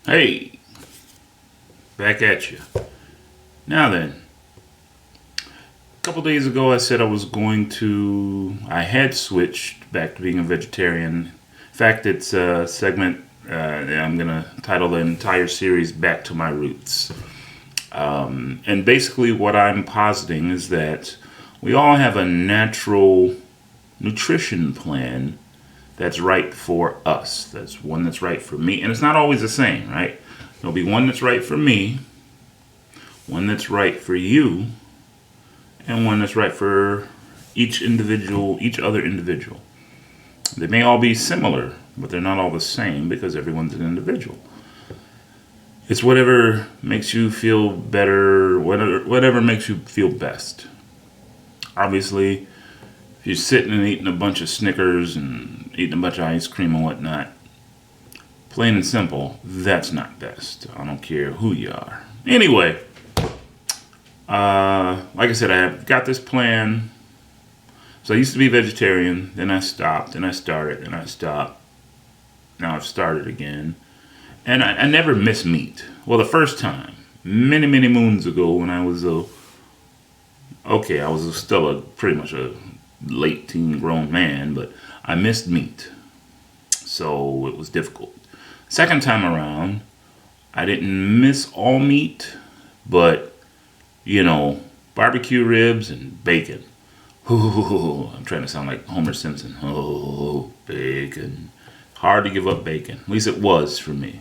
Hey, back at you. Now then, a couple days ago I said I had switched back to being a vegetarian. In fact, it's a segment I'm going to title the entire series Back to My Roots. And basically, what I'm positing is that we all have a natural nutrition plan that's right for us. That's one that's right for me. And it's not always the same, right? There'll be one that's right for me, one that's right for you, and one that's right for each other individual. They may all be similar, but they're not all the same because everyone's an individual. It's whatever makes you feel better, whatever makes you feel best. Obviously, if you're sitting and eating a bunch of Snickers and eating a bunch of ice cream and whatnot, plain and simple, that's not best. I don't care who you are. Anyway, like I said, I've got this plan. So I used to be vegetarian, then I stopped, then I started, then I stopped. Now I've started again. And I never miss meat. Well, the first time, many, many moons ago when I was still pretty much a late teen grown man, but I missed meat. So it was difficult. Second time around, I didn't miss all meat, but, barbecue ribs and bacon. Ooh, I'm trying to sound like Homer Simpson. Oh, bacon. Hard to give up bacon. At least it was for me.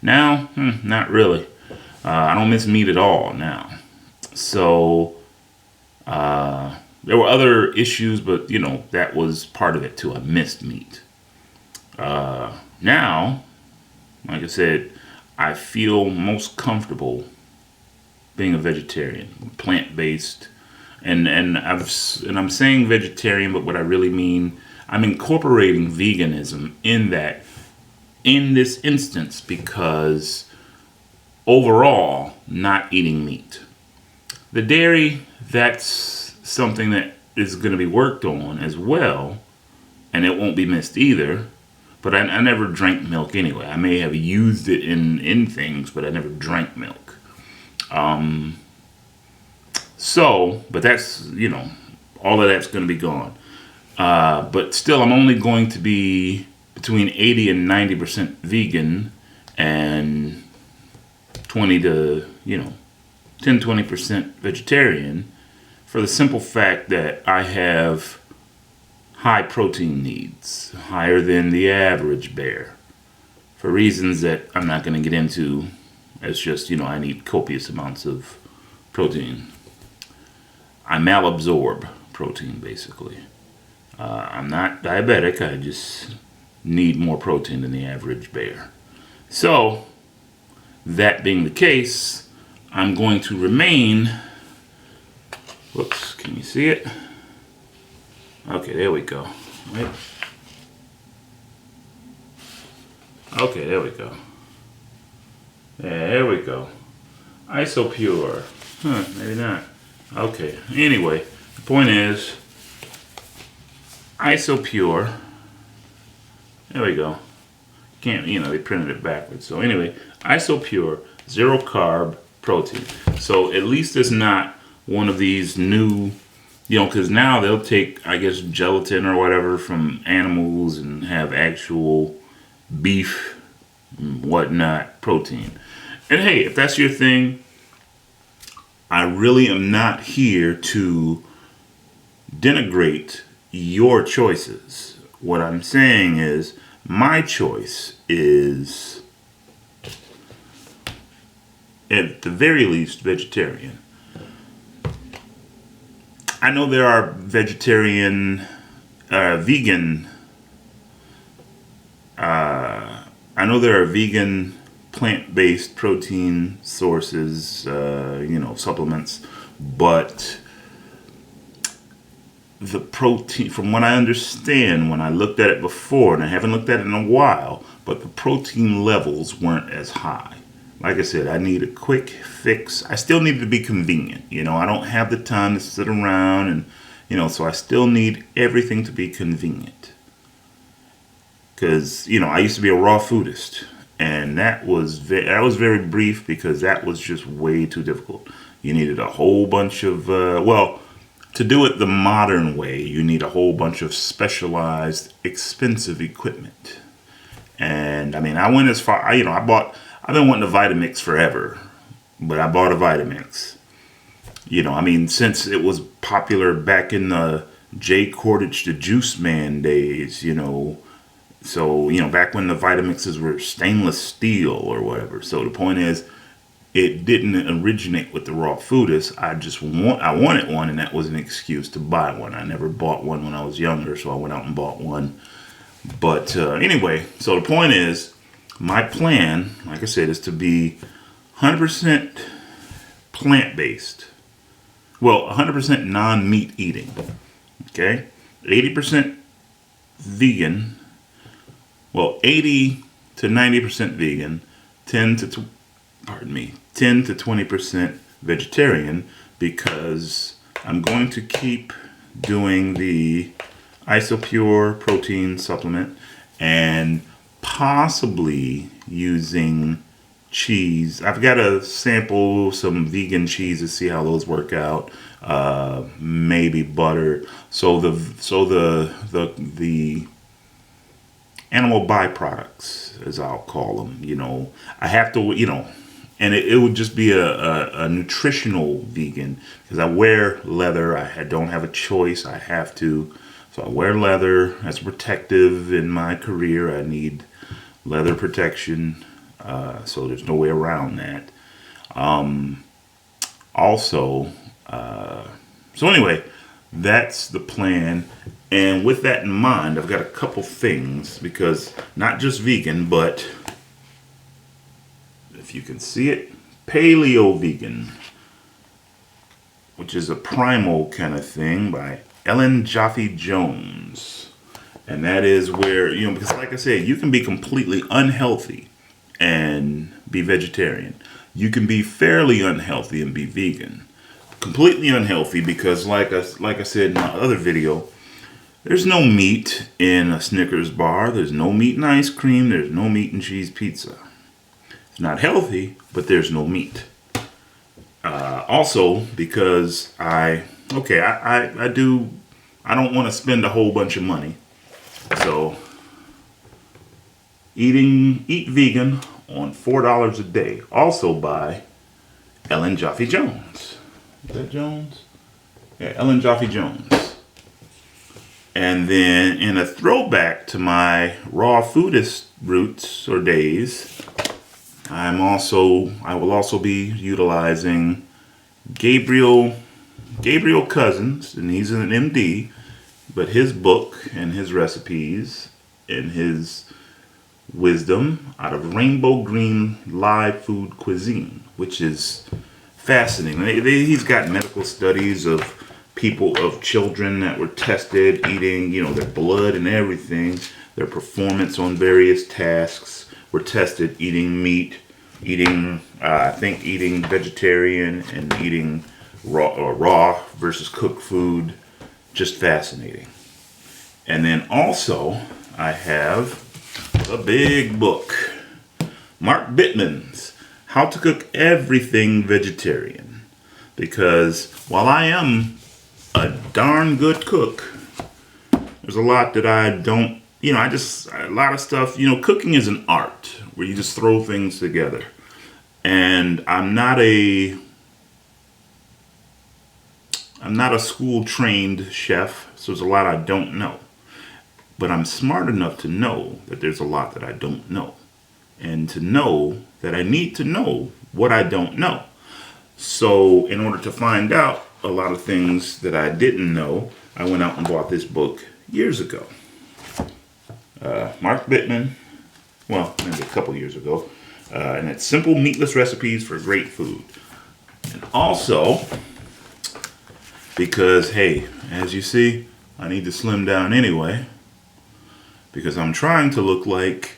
Now, not really. I don't miss meat at all now. So, there were other issues, but, that was part of it too. I missed meat. Now, like I said, I feel most comfortable being a vegetarian, plant-based. And I'm saying vegetarian, but what I really mean, I'm incorporating veganism in this instance because overall, not eating meat. The dairy, that's something that is going to be worked on as well, and it won't be missed either. But I never drank milk anyway. I may have used it in things, but I never drank milk. But that's, all of that's going to be gone. But still, I'm only going to be between 80 and 90% vegan and 20 to, 10-20% vegetarian for the simple fact that I have high protein needs, higher than the average bear, for reasons that I'm not going to get into. It's just, I need copious amounts of protein. I malabsorb protein, basically. I'm not diabetic, I just need more protein than the average bear. So, that being the case, I'm going to remain. Whoops, can you see it? Okay, there we go. Right. Okay, there we go. There we go. Isopure. Maybe not. Okay, anyway, the point is, Isopure. There we go. Can't, they printed it backwards. So anyway, Isopure, zero carb protein. So at least it's not one of these new, because now they'll take, I guess, gelatin or whatever from animals and have actual beef and whatnot protein. And hey, if that's your thing, I really am not here to denigrate your choices. What I'm saying is my choice is at the very least vegetarian. I know there are vegan plant-based protein sources, supplements, but the protein, from what I understand, when I looked at it before, and I haven't looked at it in a while, but the protein levels weren't as high. Like I said, I need a quick fix. I still need it to be convenient. I don't have the time to sit around and, so I still need everything to be convenient. Because, I used to be a raw foodist. and that was very brief because that was just way too difficult. You needed a whole bunch of to do it the modern way, you need a whole bunch of specialized, expensive equipment. And I mean, I went as far. I've been wanting a Vitamix forever, but I bought a Vitamix. I mean, since it was popular back in the Jay Cordage the Juice Man days, So, back when the Vitamixes were stainless steel or whatever. So the point is, it didn't originate with the raw foodist. I wanted one, and that was an excuse to buy one. I never bought one when I was younger, so I went out and bought one. But anyway, so the point is, my plan, like I said, is to be 100% plant-based. Well, 100% non-meat eating. Okay? 80% vegan. Well, 80 to 90% vegan, 10 to 20% vegetarian, because I'm going to keep doing the Isopure protein supplement and possibly using cheese. I've got to sample some vegan cheese to see how those work out. Maybe butter. So the animal byproducts, as I'll call them. I have to, and it would just be a nutritional vegan, because I wear leather. I don't have a choice. I have to. So I wear leather. That's protective in my career. I need leather protection. So there's no way around that. So anyway, that's the plan. And with that in mind, I've got a couple things, because not just vegan, but if you can see it, paleo vegan, which is a primal kind of thing by Ellen Jaffe Jones. And that is where, because like I said, you can be completely unhealthy and be vegetarian. You can be fairly unhealthy and be vegan. Completely unhealthy because, like I said in my other video, there's no meat in a Snickers bar. There's no meat in ice cream. There's no meat in cheese pizza. It's not healthy, but there's no meat. Also, because I don't want to spend a whole bunch of money. So, eat vegan on $4 a day. Also by Ellen Jaffe Jones. Is that Jones? Yeah, Ellen Jaffe Jones. And then in a throwback to my raw foodist roots or days, I will also be utilizing Gabriel Cousins, and he's an MD, but his book and his recipes and his wisdom out of Rainbow Green Live Food Cuisine, which is fascinating. He's got medical studies of children that were tested eating, their blood and everything, their performance on various tasks were tested eating meat, eating vegetarian, and eating raw versus cooked food. Just fascinating. And then also I have a big book, Mark Bittman's How to Cook Everything Vegetarian, because while I am a darn good cook, there's a lot that I don't, a lot of stuff, cooking is an art where you just throw things together. And I'm not a school trained chef, so there's a lot I don't know. But I'm smart enough to know that there's a lot that I don't know. And to know that I need to know what I don't know. So in order to find out a lot of things that I didn't know, I went out and bought this book years ago. Mark Bittman, well, maybe a couple years ago. And it's Simple Meatless Recipes for Great Food. And also, because, hey, as you see, I need to slim down anyway. Because I'm trying to look like,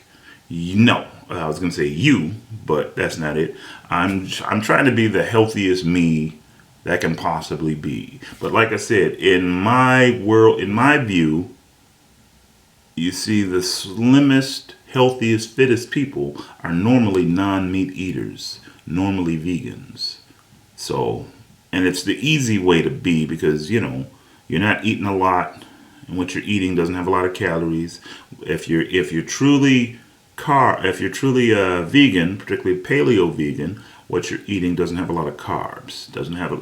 I was going to say you, but that's not it. I'm trying to be the healthiest me that can possibly be. But like I said, in my world, in my view, you see the slimmest, healthiest, fittest people are normally non-meat eaters, normally vegans. So, and it's the easy way to be because, you're not eating a lot and what you're eating doesn't have a lot of calories. If you're truly vegan, particularly paleo vegan, what you're eating doesn't have a lot of carbs,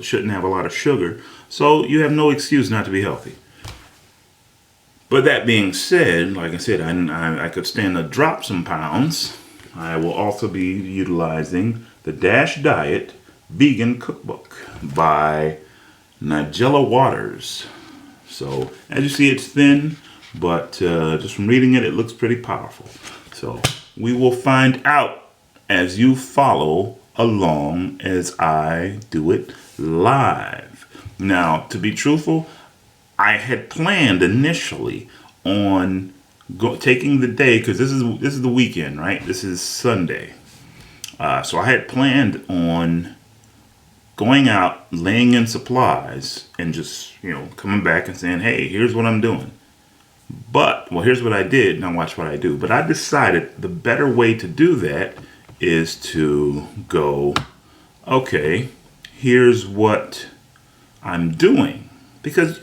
shouldn't have a lot of sugar, so you have no excuse not to be healthy. But that being said, like I said, I could stand to drop some pounds. I will also be utilizing the Dash Diet Vegan Cookbook by Nigella Waters. So, as you see, it's thin, but just from reading it, it looks pretty powerful. So, we will find out as you follow along as I do it live. Now, to be truthful, I had planned initially on taking the day, because this is the weekend, right? This is Sunday. So I had planned on going out, laying in supplies, and just, coming back and saying, hey, here's what I'm doing. But, here's what I did. Now watch what I do. But I decided the better way to do that is to go, okay, here's what I'm doing. Because,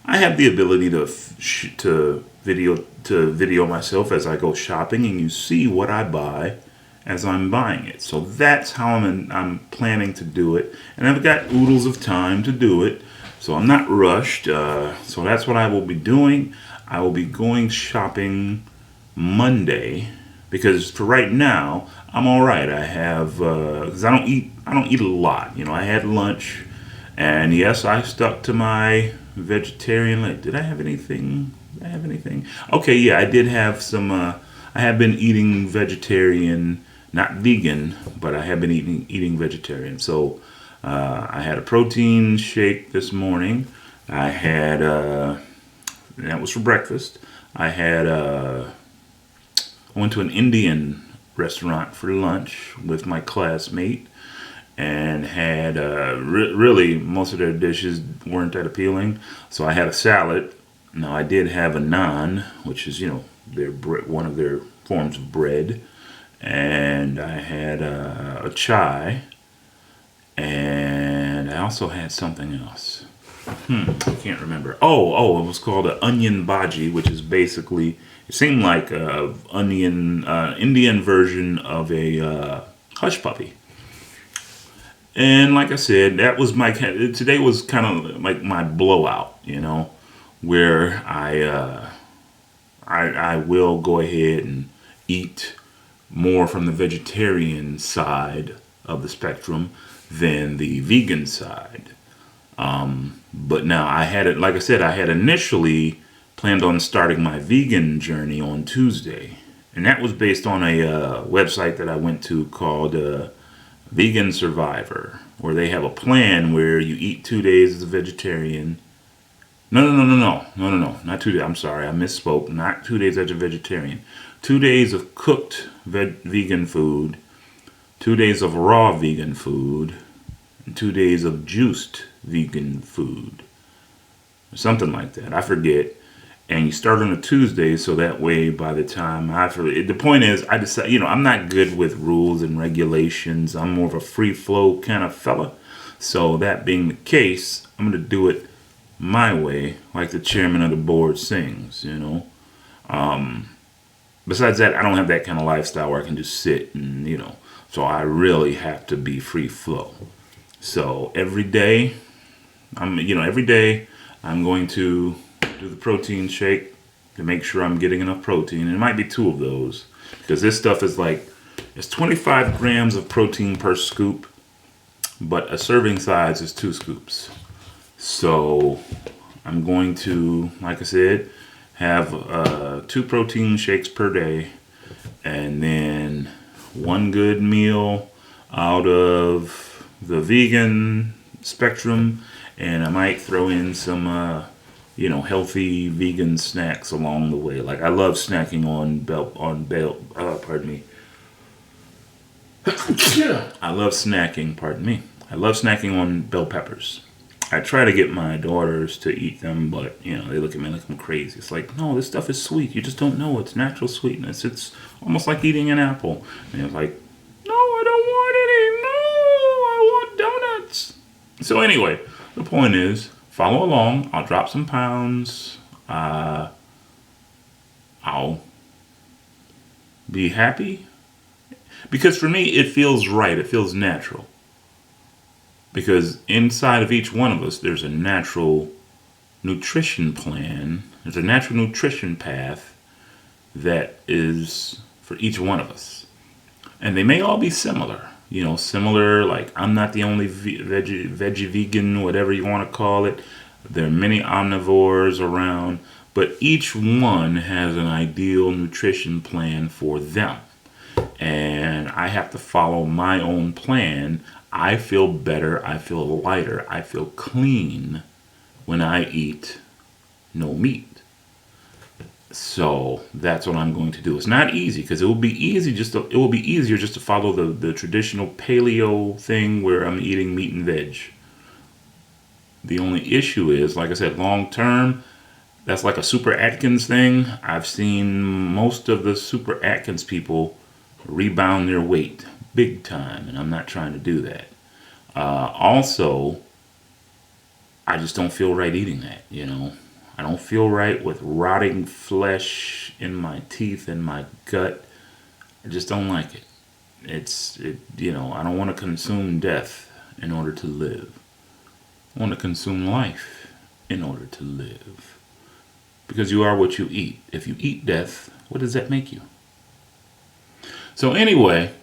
I have the ability to video myself as I go shopping, and you see what I buy as I'm buying it. So that's how I'm planning to do it, and I've got oodles of time to do it. So I'm not rushed. So that's what I will be doing. I will be going shopping Monday because for right now I'm all right. I have because I don't eat a lot. I had lunch, and yes, I stuck to my vegetarian. Did I have anything? Okay, yeah, I did have some. I have been eating vegetarian, not vegan, but I have been eating vegetarian. So I had a protein shake this morning. I had that was for breakfast. I went to an Indian restaurant for lunch with my classmate, and had really most of their dishes weren't that appealing. So I had a salad. Now I did have a naan, which is one of their forms of bread, and I had a chai, and I also had something else. I can't remember. Oh, it was called an onion bhaji, which is basically, it seemed like a Indian version of a hush puppy. And like I said, that was today was kind of like my blowout, where I will go ahead and eat more from the vegetarian side of the spectrum than the vegan side. But now I had it, like I said, I had initially planned on starting my vegan journey on Tuesday. And that was based on a website that I went to called Vegan Survivor, where they have a plan where you eat 2 days as a vegetarian. No, not 2 days. I'm sorry, I misspoke. Not 2 days as a vegetarian. 2 days of cooked vegan food, 2 days of raw vegan food, and 2 days of juiced vegan food. Something like that. I forget. And you start on a Tuesday, so that way by the time the point is, I decide, I'm not good with rules and regulations. I'm more of a free flow kind of fella. So that being the case, I'm going to do it my way, like the chairman of the board sings, Besides that, I don't have that kind of lifestyle where I can just sit and, so I really have to be free flow. So every day I'm going to do the protein shake to make sure I'm getting enough protein. And it might be 2 of those because this stuff is it's 25 grams of protein per scoop, but a serving size is 2 scoops. So I'm going to, like I said, have 2 protein shakes per day, and then 1 good meal out of the vegan spectrum, and I might throw in some healthy vegan snacks along the way. Like I love snacking I love snacking on bell peppers. I try to get my daughters to eat them, but they look at me like I'm crazy. It's like, no, this stuff is sweet. You just don't know it's natural sweetness. It's almost like eating an apple. And it's like, no, I don't want any. No, I want donuts. So anyway, the point is, follow along. I'll drop some pounds. I'll be happy because for me it feels right. It feels natural. Because inside of each one of us, there's a natural nutrition plan. There's a natural nutrition path that is for each one of us. And they may all be similar. Similar, like I'm not the only veggie vegan, whatever you want to call it. There are many omnivores around, but each one has an ideal nutrition plan for them. And I have to follow my own plan. I feel better, I feel lighter, I feel clean when I eat no meat. So that's what I'm going to do. It's not easy because it will be easier just to follow the traditional paleo thing where I'm eating meat and veg. The only issue is, like I said, long term, that's like a Super Atkins thing. I've seen most of the Super Atkins people rebound their weight big time, and I'm not trying to do that. Also, I just don't feel right eating that. I don't feel right with rotting flesh in my teeth and my gut. I just don't like it. I don't want to consume death in order to live. I want to consume life in order to live. Because you are what you eat. If you eat death, what does that make you? So anyway,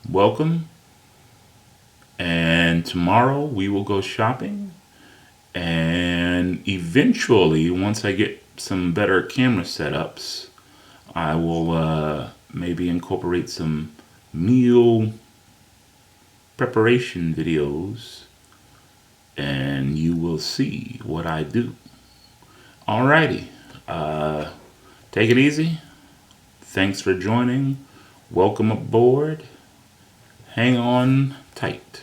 welcome. And tomorrow we will go shopping. And eventually, once I get some better camera setups, I will maybe incorporate some meal preparation videos. And you will see what I do. Alrighty. Take it easy. Thanks for joining. Welcome aboard. Hang on tight.